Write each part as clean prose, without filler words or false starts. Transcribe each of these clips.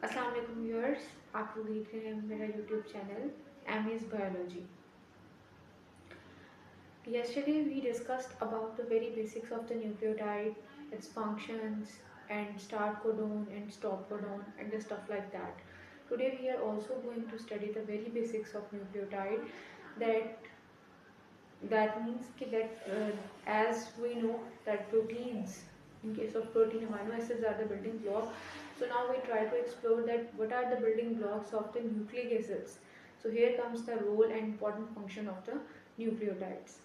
अस्सलाम वालेकुम व्यूअर्स, आप लोग देख रहे हैं मेरा YouTube channel MS biology. Yesterday we discussed about the very basics of the nucleotide, its functions, and start codon and stop codon and the stuff like that. Today we are also going to study the very basics of nucleotide. That means that as we know that proteins, in case of protein, amino acids are the building block. So now we try to explore that what are the building blocks of the nucleic acids. So here comes the role and important function of the nucleotides.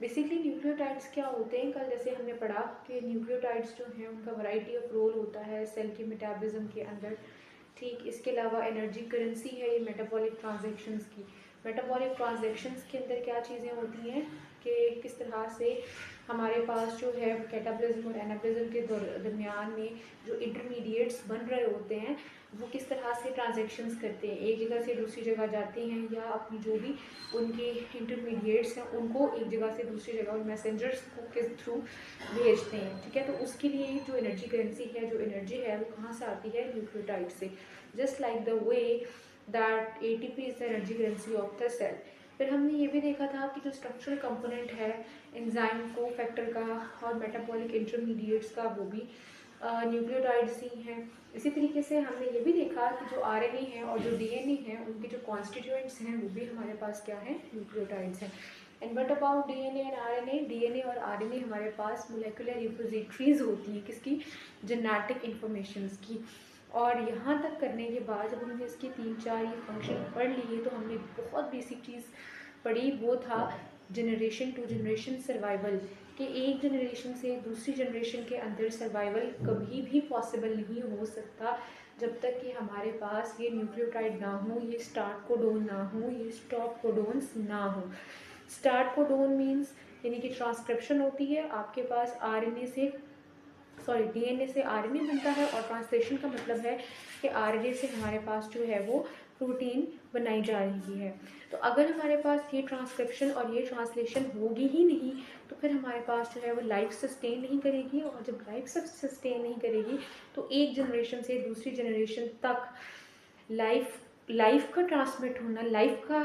Basically nucleotides क्या होते हैं, कल जैसे हमने पढ़ा कि nucleotides जो हैं उनका वैरायटी ऑफ रोल होता है सेल के मेटाबॉलिज्म के अंदर। ठीक, इसके अलावा एनर्जी करेंसी है ये मेटाबॉलिक ट्रांजैक्शंस की। मेटाबॉलिक ट्रांजैक्शंस के अंदर क्या चीज़ें होती हैं कि किस तरह से हमारे पास जो है कैटाबॉलिज्म और एनाबॉलिज्म के दरमियान में जो इंटरमीडिएट्स बन रहे होते हैं वो किस तरह से ट्रांजैक्शंस करते हैं, एक जगह से दूसरी जगह जाते हैं या अपनी जो भी उनके इंटरमीडिएट्स हैं उनको एक जगह से दूसरी जगह और मैसेंजर्स को के थ्रू भेजते हैं। ठीक है, तो उसके लिए जो एनर्जी करेंसी है, जो एनर्जी है वो कहाँ से आती है? न्यूक्लियोटाइड से। Just like the way that ATP is the energy currency of the cell. फिर हमने ये भी देखा था कि जो स्ट्रक्चरल कंपोनेंट है एंजाइम को फैक्टर का और मेटाबॉलिक इंटरमीडिएट्स का वो भी न्यूक्लियोटाइड्स ही हैं। इसी तरीके से हमने ये भी देखा कि जो RNA है और जो DNA है उनके जो कॉन्स्टिट्यूएंट्स हैं वो भी हमारे पास क्या है? न्यूक्लियोटाइड्स हैं। And what about DNA and RNA? DNA और RNA हमारे पास मोलेकुलर रिपोजिटरीज होती हैं किसकी? जेनेटिक इंफॉर्मेशंस की। और यहाँ तक करने के बाद जब हमने इसके 3-4 ये फंक्शन पढ़ लिए तो हमने बहुत बेसिक चीज़ पढ़ी, वो था जनरेशन टू जनरेशन सर्वाइवल, कि एक जनरेशन से दूसरी जनरेशन के अंदर सर्वाइवल कभी भी पॉसिबल नहीं हो सकता जब तक कि हमारे पास ये न्यूक्लियोटाइड ना हो, ये स्टार्ट कोडोन ना हो, ये स्टॉप कोडोन्स ना हो। स्टार्ट कोडोन मीन्स यानी कि ट्रांसक्रिप्शन होती है आपके पास DNA से RNA बनता है, और ट्रांसलेशन का मतलब है कि RNA से हमारे पास जो है वो प्रोटीन बनाई जा रही है। तो अगर हमारे पास ये ट्रांसक्रिप्शन और ये ट्रांसलेशन होगी ही नहीं तो फिर हमारे पास जो है वो लाइफ सस्टेन नहीं करेगी, और जब लाइफ सस्टेन नहीं करेगी तो एक जनरेशन से दूसरी जनरेशन तक लाइफ का ट्रांसमिट होना, लाइफ का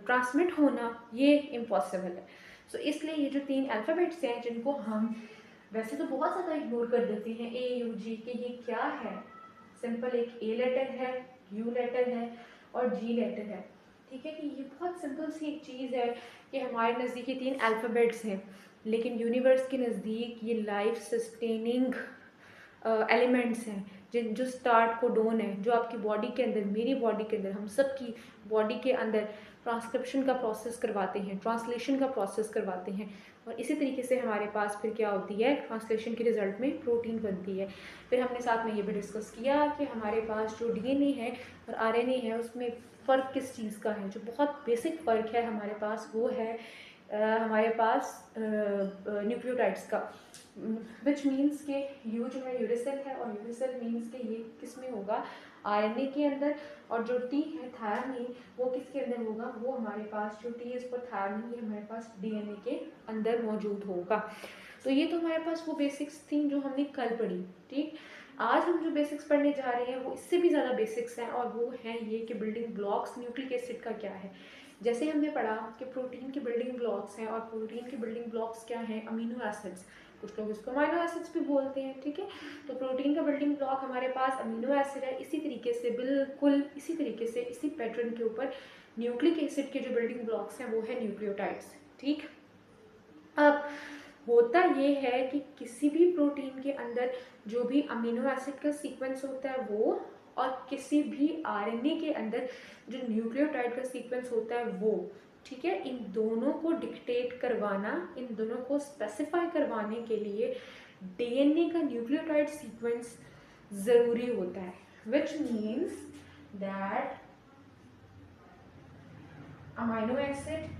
ट्रांसमिट होना ये इम्पॉसिबल है। सो इसलिए ये जो 3 अल्फ़ाबेट्स हैं जिनको हम वैसे तो बहुत ज़्यादा इग्नोर कर देते हैं, AUG, कि ये क्या है? सिंपल एक A लेटर है, U लेटर है और G लेटर है। ठीक है, कि ये बहुत सिंपल सी एक चीज़ है कि हमारे नज़दीक ये 3 अल्फ़ाबेट्स हैं, लेकिन यूनिवर्स के नज़दीक ये लाइफ सस्टेनिंग एलिमेंट्स हैं जिन जो स्टार्ट कोडोन है, जो आपकी बॉडी के अंदर, मेरी बॉडी के अंदर, हम सब की बॉडी के अंदर ट्रांसक्रिप्शन का प्रोसेस करवाते हैं, ट्रांसलेशन का प्रोसेस करवाते हैं, और इसी तरीके से हमारे पास फिर क्या होती है? ट्रांसलेशन के रिजल्ट में प्रोटीन बनती है। फिर हमने साथ में ये भी डिस्कस किया कि हमारे पास जो DNA है और RNA है उसमें फ़र्क किस चीज़ का है। जो बहुत बेसिक फ़र्क है हमारे पास वो है हमारे पास न्यूक्लियोटाइड्स का, विच मीन्स के यू जो है यूरेसिल है, और यूरेसिल मीन्स के ये किस में होगा? RNA के अंदर, और जो T है थायमिन वो किसके अंदर होगा? वो हमारे पास जो T इज फॉर थायमिन, ये हमारे पास DNA के अंदर मौजूद होगा। तो ये तो हमारे पास वो बेसिक्स थी जो हमने कल पढ़ी। ठीक, आज हम जो बेसिक्स पढ़ने जा रहे हैं वो इससे भी ज़्यादा बेसिक्स हैं, और वो हैं ये कि बिल्डिंग ब्लॉक्स न्यूक्लिक एसिड का क्या है। जैसे हमने पढ़ा कि प्रोटीन के बिल्डिंग ब्लॉक्स हैं, और प्रोटीन के बिल्डिंग ब्लॉक्स क्या हैं? अमीनो एसिड्स, कुछ लोग इसको अमीनो एसिड्स भी बोलते हैं। ठीक है, तो प्रोटीन का बिल्डिंग ब्लॉक हमारे पास अमीनो एसिड है। इसी तरीके से, बिल्कुल इसी तरीके से, इसी पैटर्न के ऊपर न्यूक्लिक एसिड के जो बिल्डिंग ब्लॉक्स हैं वो है न्यूक्लियोटाइड्स। ठीक, अब होता ये है कि किसी भी प्रोटीन के अंदर जो भी अमीनो एसिड का सीक्वेंस होता है वो, और किसी भी RNA के अंदर जो न्यूक्लियोटाइड का सीक्वेंस होता है वो, ठीक है, इन दोनों को डिक्टेट करवाना, इन दोनों को स्पेसिफाई करवाने के लिए DNA का न्यूक्लियोटाइड सीक्वेंस ज़रूरी होता है, which means that amino acid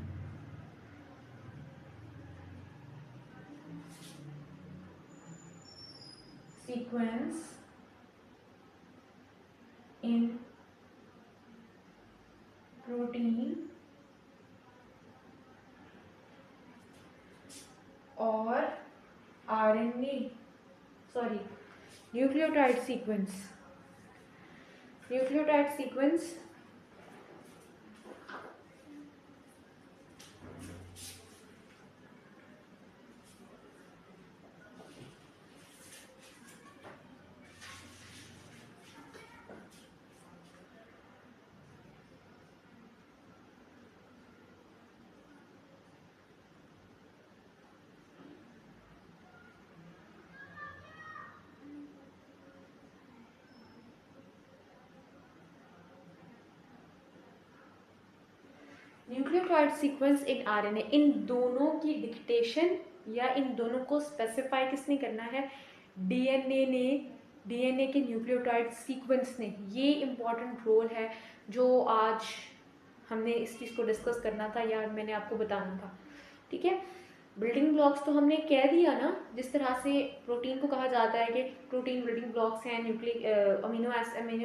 sequence in protein और RNA, sorry, nucleotide sequence nucleotide sequence nucleotide sequence in RNA, इन दोनों की डिक्टेशन या इन दोनों को स्पेसिफाई किसने करना है? डीएनए ने, डीएनए के न्यूक्लियोटाइड सीक्वेंस ने। ये इम्पॉर्टेंट रोल है जो आज हमने इस चीज़ को डिस्कस करना था या मैंने आपको बताना था। ठीक है, बिल्डिंग ब्लॉक्स तो हमने कह दिया ना, जिस तरह से प्रोटीन को कहा जाता है कि प्रोटीन बिल्डिंग ब्लॉक्स हैं, न्यूक्लिक अमीनो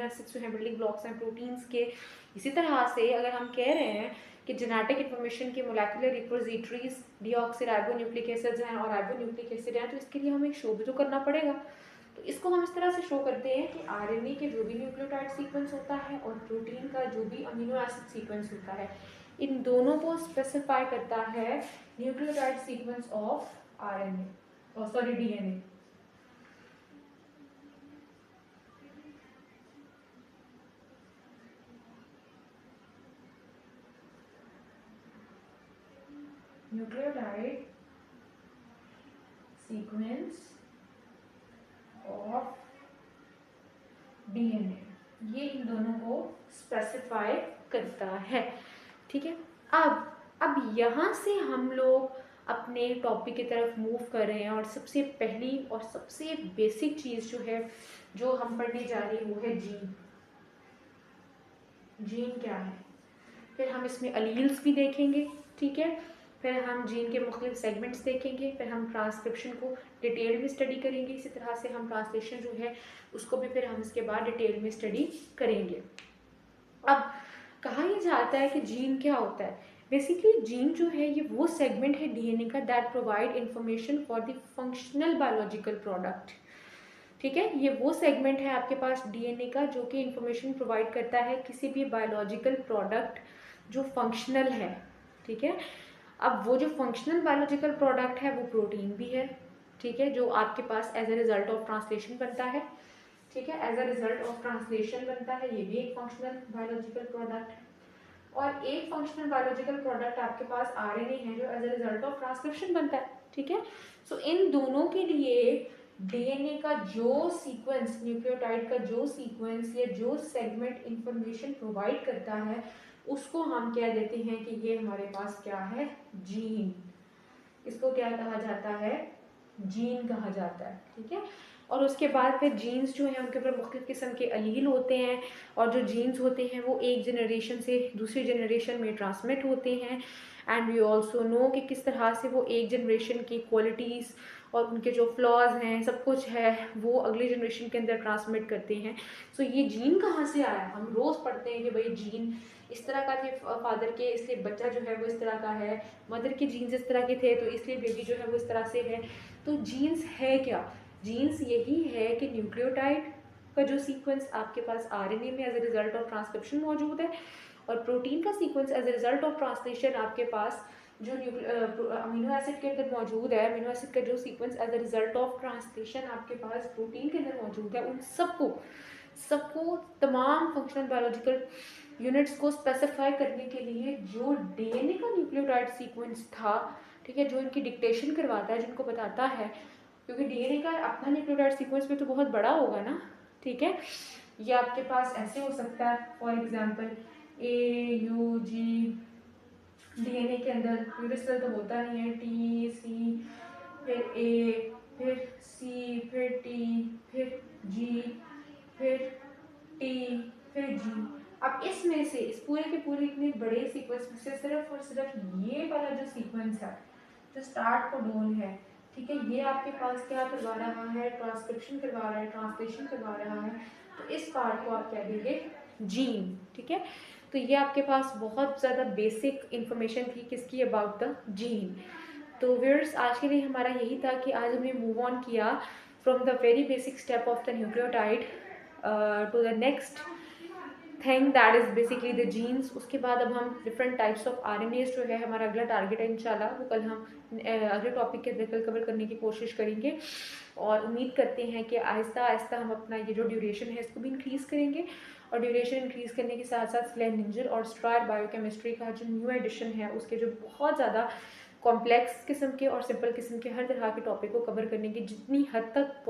एसिड्स जो हैं बिल्डिंग ब्लॉक्स हैं प्रोटीन्स के। इसी तरह से अगर हम कह रहे हैं कि जेनेटिक इन्फॉर्मेशन के मोलेकुलर रिपोजिटरीज डीऑक्सीराइबोन्यूक्लिक एसिड्स हैं और राइबोन्यूक्लिक एसिड हैं, तो इसके लिए हमें शो भी तो करना पड़ेगा। तो इसको हम इस तरह से शो करते हैं कि आरएनए के जो भी न्यूक्लियोटाइड सीक्वेंस होता है और प्रोटीन का जो भी अमीनो एसिड सीक्वेंस होता है, इन दोनों को स्पेसिफाई करता है nucleotide sequence of RNA, sorry DNA. Nucleotide sequence of DNA, ये इन दोनों को स्पेसिफाई करता है। ठीक है, अब यहाँ से हम लोग अपने टॉपिक की तरफ मूव कर रहे हैं और सबसे पहली और सबसे बेसिक चीज़ जो है जो हम पढ़ने जा रहे हैं वो है जीन। जीन क्या है, फिर हम इसमें अलील्स भी देखेंगे। ठीक है, फिर हम जीन के मुख्तलिफ सेगमेंट्स देखेंगे, फिर हम ट्रांसक्रिप्शन को डिटेल में स्टडी करेंगे। इसी तरह से हम ट्रांसलेशन जो है उसको भी फिर हम इसके बाद डिटेल में स्टडी करेंगे। अब कहा यह जाता है कि जीन क्या होता है। बेसिकली जीन जो है ये वो सेगमेंट है डीएनए का that provide information for the functional biological product. ठीक है, ये वो सेगमेंट है आपके पास डीएनए का जो कि इंफॉर्मेशन प्रोवाइड करता है किसी भी बायोलॉजिकल प्रोडक्ट जो फंक्शनल है। ठीक है, अब वो जो फंक्शनल बायोलॉजिकल प्रोडक्ट है वो प्रोटीन भी है। ठीक है, जो आपके पास as a result of translation बनता है। ठीक है, as a result of translation बनता है, ये भी एक फंक्शनल बायोलॉजिकल प्रोडक्ट है। और एक फंक्शनल बायोलॉजिकल प्रोडक्ट आपके पास आरएनए है जो as a result of transcription बनता है। ठीक है, सो इन दोनों के लिए डीएनए का जो सीक्वेंस, न्यूक्लियोटाइड का जो सीक्वेंस या जो सेगमेंट इंफॉर्मेशन प्रोवाइड करता है उसको हम कह देते हैं कि ये हमारे पास क्या है, जीन। इसको क्या कहा जाता है, जीन कहा जाता है। ठीक है, और उसके बाद फिर जीन्स जो हैं उनके ऊपर मुख्तलिफ किस्म के अलील होते हैं और जो जीन्स होते हैं वो एक जनरेशन से दूसरी जनरेशन में ट्रांसमिट होते हैं। एंड वी ऑल्सो नो कि किस तरह से वो एक जनरेशन की क्वालिटीज़ और उनके जो फ्लॉज हैं सब कुछ है वो अगली जनरेशन के अंदर ट्रांसमिट करते हैं। सो ये जीन कहाँ से आया, हम रोज़ पढ़ते हैं कि भाई जीन इस तरह का थे फादर के, इसलिए बच्चा जो है वो इस तरह का है, मदर के जीन्स इस तरह के थे तो इसलिए बेबी जो है वो इस तरह से है। तो जीन्स है क्या, जीन्स यही है कि न्यूक्लियोटाइड का जो सीक्वेंस आपके पास आरएनए में as a result of transcription मौजूद है और प्रोटीन का sequence as a result of translation आपके पास जो अमीनो एसिड के अंदर मौजूद है, अमीनो एसिड का जो sequence as a result of translation आपके पास प्रोटीन के अंदर मौजूद है, उन सबको तमाम फंक्शनल बायोलॉजिकल यूनिट्स को स्पेसिफाई करने के लिए जो डीएनए का न्यूक्लियोटाइड सीक्वेंस था, ठीक है, जो इनकी डिक्टेशन करवाता है, जिनको बताता है, क्योंकि डीएनए का अपना न्यूक्लियोटाइड सीक्वेंस भी तो बहुत बड़ा होगा ना। ठीक है, ये आपके पास ऐसे हो सकता है, फॉर एग्जांपल AUG, डीएनए के अंदर यूनिवर्सल तो होता नहीं है, TC, फिर A, फिर C, फिर T, फिर G, फिर T, फिर G। अब इसमें से इस पूरे के पूरे इतने बड़े सीक्वेंस में से सिर्फ और सिर्फ ये वाला जो सीक्वेंस है जो स्टार्ट कोडोन है, ठीक है, ये आपके पास क्या करवा रहा है, ट्रांसक्रिप्शन करवा रहा है, ट्रांसलेशन करवा रहा है, तो इस पार्ट को आप कह देंगे जीन। ठीक है, तो ये आपके पास बहुत ज़्यादा बेसिक इंफॉर्मेशन थी किसकी, अबाउट द जीन। तो व्यूअर्स आज के लिए हमारा यही था कि आज हमने मूव ऑन किया from the very basic step of the nucleotide to the next thing that is basically the genes. उसके बाद अब हम डिफरेंट टाइप्स ऑफ आरएनएस जो है हमारा अगला टारगेट है इंशाल्लाह, वो कल हम अगले टॉपिक के अंदर कल कवर करने की कोशिश करेंगे। और उम्मीद करते हैं कि आहिस्ता आहिस्ता हम अपना ये जो ड्यूरेशन है इसको भी इंक्रीज़ करेंगे। और ड्यूरेशन इंक्रीज़ करने के साथ साथ स्लेनिंजर और स्ट्रार बायोकेमिस्ट्री का जो न्यू एडिशन है उसके जो बहुत ज़्यादा कॉम्प्लेक्स किस्म के और सिंपल किस्म के हर तरह के टॉपिक को कवर करने की जितनी हद तक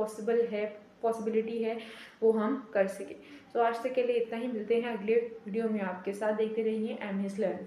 पॉसिबिलिटी है वो हम कर सकें। तो आज तक के लिए इतना ही, मिलते हैं अगले वीडियो में आपके साथ। देखते रहिए एमएस लर्न।